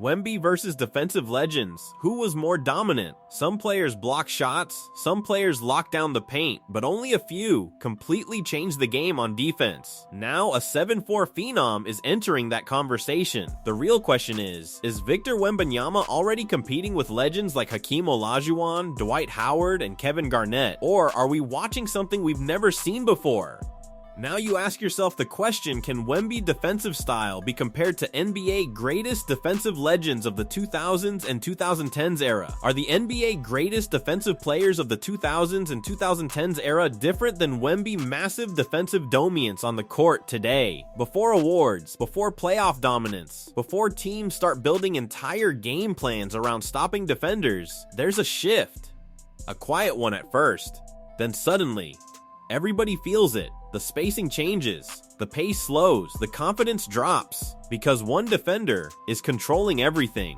Wemby versus defensive legends. Who was more dominant? Some players block shots, some players lock down the paint, but only a few completely changed the game on defense. Now a 7'4" phenom is entering that conversation. The real question is Victor Wembanyama already competing with legends like Hakeem Olajuwon, Dwight Howard, and Kevin Garnett? Or are we watching something we've never seen before? Now you ask yourself the question, can Wemby defensive style be compared to NBA greatest defensive legends of the 2000s and 2010s era? Are the NBA greatest defensive players of the 2000s and 2010s era different than Wemby massive defensive dominance on the court today? Before awards, before playoff dominance, before teams start building entire game plans around stopping defenders, there's a shift. A quiet one at first. Then suddenly, everybody feels it. The spacing changes, the pace slows, the confidence drops, because one defender is controlling everything.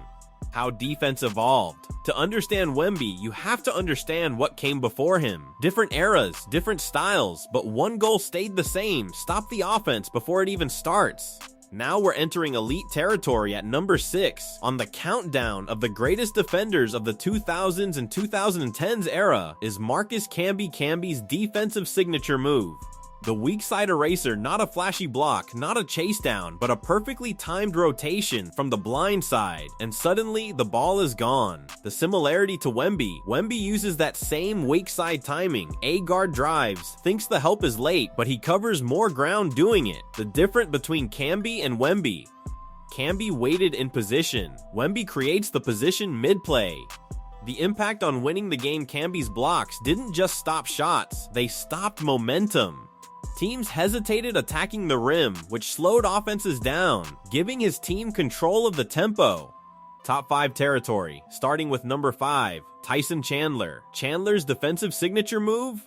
How defense evolved. To understand Wemby, you have to understand what came before him. Different eras, different styles, but one goal stayed the same: stop the offense before it even starts. Now we're entering elite territory at number 6 on the countdown of the greatest defenders of the 2000s and 2010s era is Marcus Camby's defensive signature move. The weak side eraser, not a flashy block, not a chase down, but a perfectly timed rotation from the blind side, and suddenly the ball is gone. The similarity to Wemby uses that same weak side timing. A guard drives, thinks the help is late, but he covers more ground doing it. The difference between Camby and Wemby. Camby waited in position. Wemby creates the position mid-play. The impact on winning the game, Camby's blocks didn't just stop shots, they stopped momentum. Teams hesitated attacking the rim, which slowed offenses down, giving his team control of the tempo. Top 5 territory, starting with number 5, Tyson Chandler. Chandler's defensive signature move?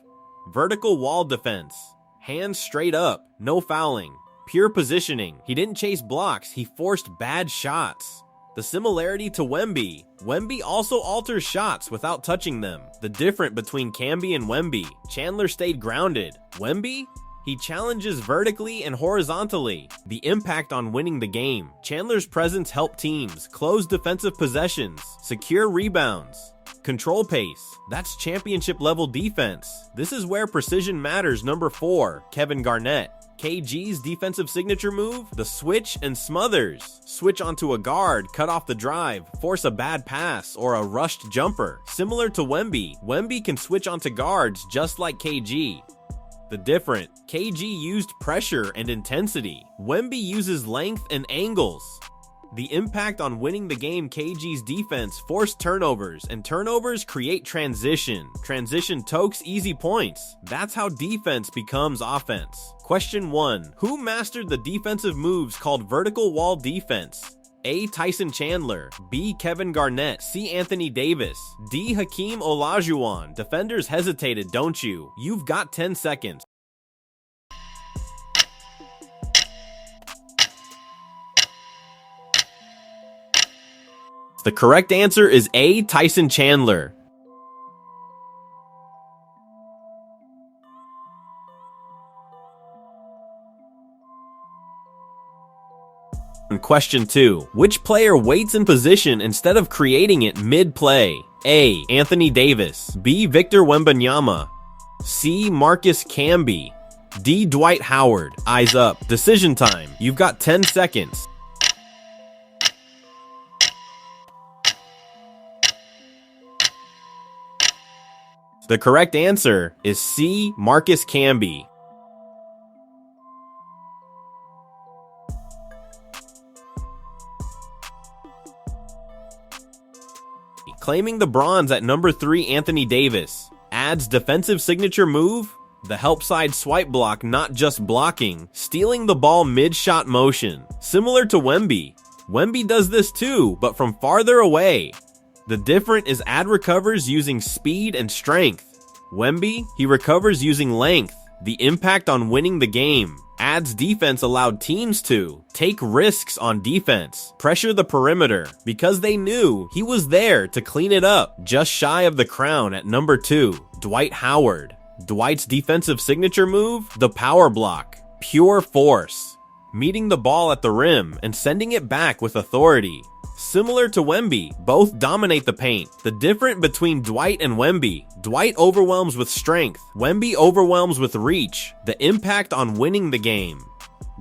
Vertical wall defense. Hands straight up, no fouling. Pure positioning. He didn't chase blocks, he forced bad shots. The similarity to Wemby. Wemby also alters shots without touching them. The difference between Camby and Wemby. Chandler stayed grounded. Wemby? He challenges vertically and horizontally. The impact on winning the game. Chandler's presence helped teams close defensive possessions, secure rebounds, control pace. That's championship level defense. This is where precision matters. Number 4, Kevin Garnett. KG's defensive signature move? The switch and smothers. Switch onto a guard, cut off the drive, force a bad pass, or a rushed jumper. Similar to Wemby, Wemby can switch onto guards just like KG. The different, KG used pressure and intensity. Wemby uses length and angles. The impact on winning the game, KG's defense forced turnovers, and turnovers create transition. Transition tokes easy points. That's how defense becomes offense. Question 1. Who mastered the defensive moves called vertical wall defense? A. Tyson Chandler. B. Kevin Garnett. C. Anthony Davis. D. Hakeem Olajuwon. Defenders hesitated, don't you? You've got 10 seconds. The correct answer is A. Tyson Chandler. Question 2. Which player waits in position instead of creating it mid-play? A. Anthony Davis. B. Victor Wembanyama. C. Marcus Camby. D. Dwight Howard. Eyes up. Decision time. You've got 10 seconds. The correct answer is C. Marcus Camby. Claiming the bronze at number 3, Anthony Davis. Adds defensive signature move? The help side swipe block, not just blocking. Stealing the ball mid-shot motion. Similar to Wemby. Wemby does this too, but from farther away. The difference is Ad recovers using speed and strength. Wemby, he recovers using length. The impact on winning the game. Ad's defense allowed teams to take risks on defense, pressure the perimeter, because they knew he was there to clean it up. Just shy of the crown at number 2, Dwight Howard. Dwight's defensive signature move? The power block. Pure force. Meeting the ball at the rim and sending it back with authority. Similar to Wemby, both dominate the paint. The difference between Dwight and Wemby: Dwight overwhelms with strength, Wemby overwhelms with reach. The impact on winning the game: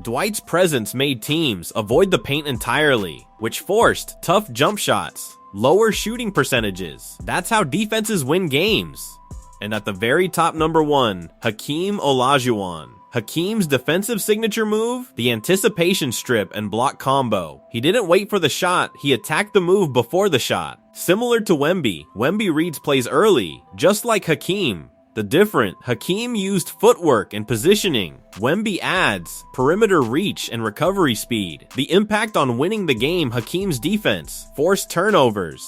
Dwight's presence made teams avoid the paint entirely, which forced tough jump shots, lower shooting percentages. That's how defenses win games. And at the very top, number 1, Hakeem Olajuwon. Hakeem's defensive signature move: the anticipation strip and block combo. He didn't wait for the shot, he attacked the move before the shot. Similar to Wemby, Wemby reads plays early, just like Hakeem. The difference: Hakeem used footwork and positioning. Wemby adds perimeter reach and recovery speed. The impact on winning the game: Hakeem's defense forced turnovers,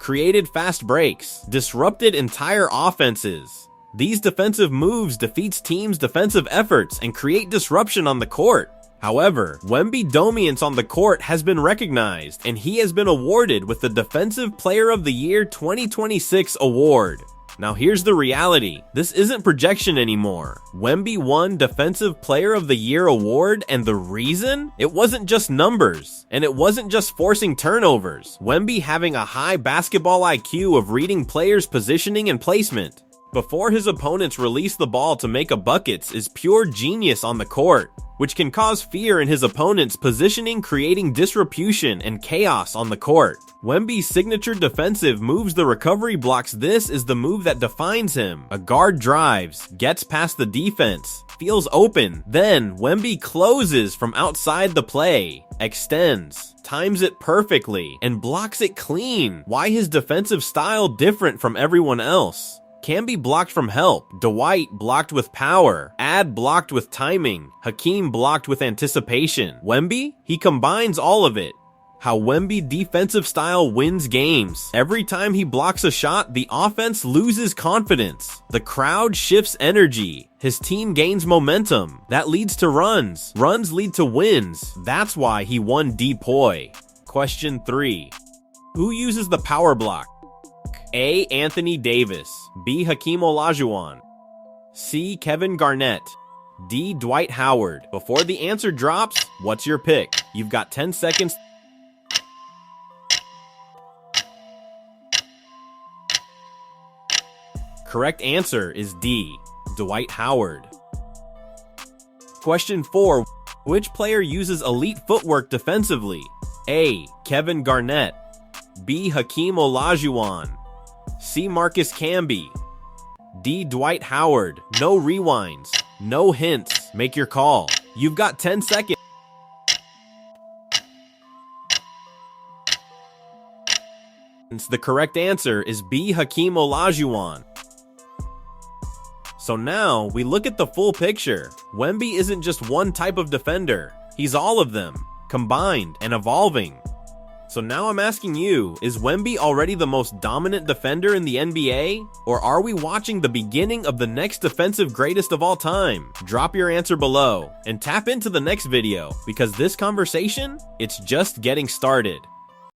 created fast breaks, disrupted entire offenses. These defensive moves defeats teams' defensive efforts and create disruption on the court. However, Wemby's dominance on the court has been recognized, and he has been awarded with the Defensive Player of the Year 2026 award. Now here's the reality: this isn't projection anymore. Wemby won Defensive Player of the Year award, and the reason? It wasn't just numbers, and it wasn't just forcing turnovers. Wemby having a high basketball IQ of reading players' positioning and placement before his opponents release the ball to make a buckets is pure genius on the court, which can cause fear in his opponent's positioning, creating disruption and chaos on the court. Wemby's signature defensive moves: the recovery blocks. This is the move that defines him. A guard drives, gets past the defense, feels open, then Wemby closes from outside the play, extends, times it perfectly, and blocks it clean. Why his defensive style different from everyone else? Can be blocked from help. Dwight blocked with power. Ad blocked with timing. Hakeem blocked with anticipation. Wemby? He combines all of it. How Wemby defensive style wins games: every time he blocks a shot, the offense loses confidence. The crowd shifts energy. His team gains momentum. That leads to runs. Runs lead to wins. That's why he won DPOY. Question 3. Who uses the power block? A. Anthony Davis. B. Hakeem Olajuwon. C. Kevin Garnett. D. Dwight Howard. Before the answer drops, what's your pick? You've got 10 seconds. Correct answer is D. Dwight Howard. Question 4. Which player uses elite footwork defensively? A. Kevin Garnett. B. Hakeem Olajuwon. C. Marcus Camby. D. Dwight Howard. No rewinds, no hints. Make your call. You've got 10 seconds. The correct answer is B. Hakeem Olajuwon. So now we look at the full picture. Wemby isn't just one type of defender. He's all of them, combined and evolving. So now I'm asking you, is Wemby already the most dominant defender in the NBA? Or are we watching the beginning of the next defensive greatest of all time? Drop your answer below and tap into the next video, because this conversation, it's just getting started.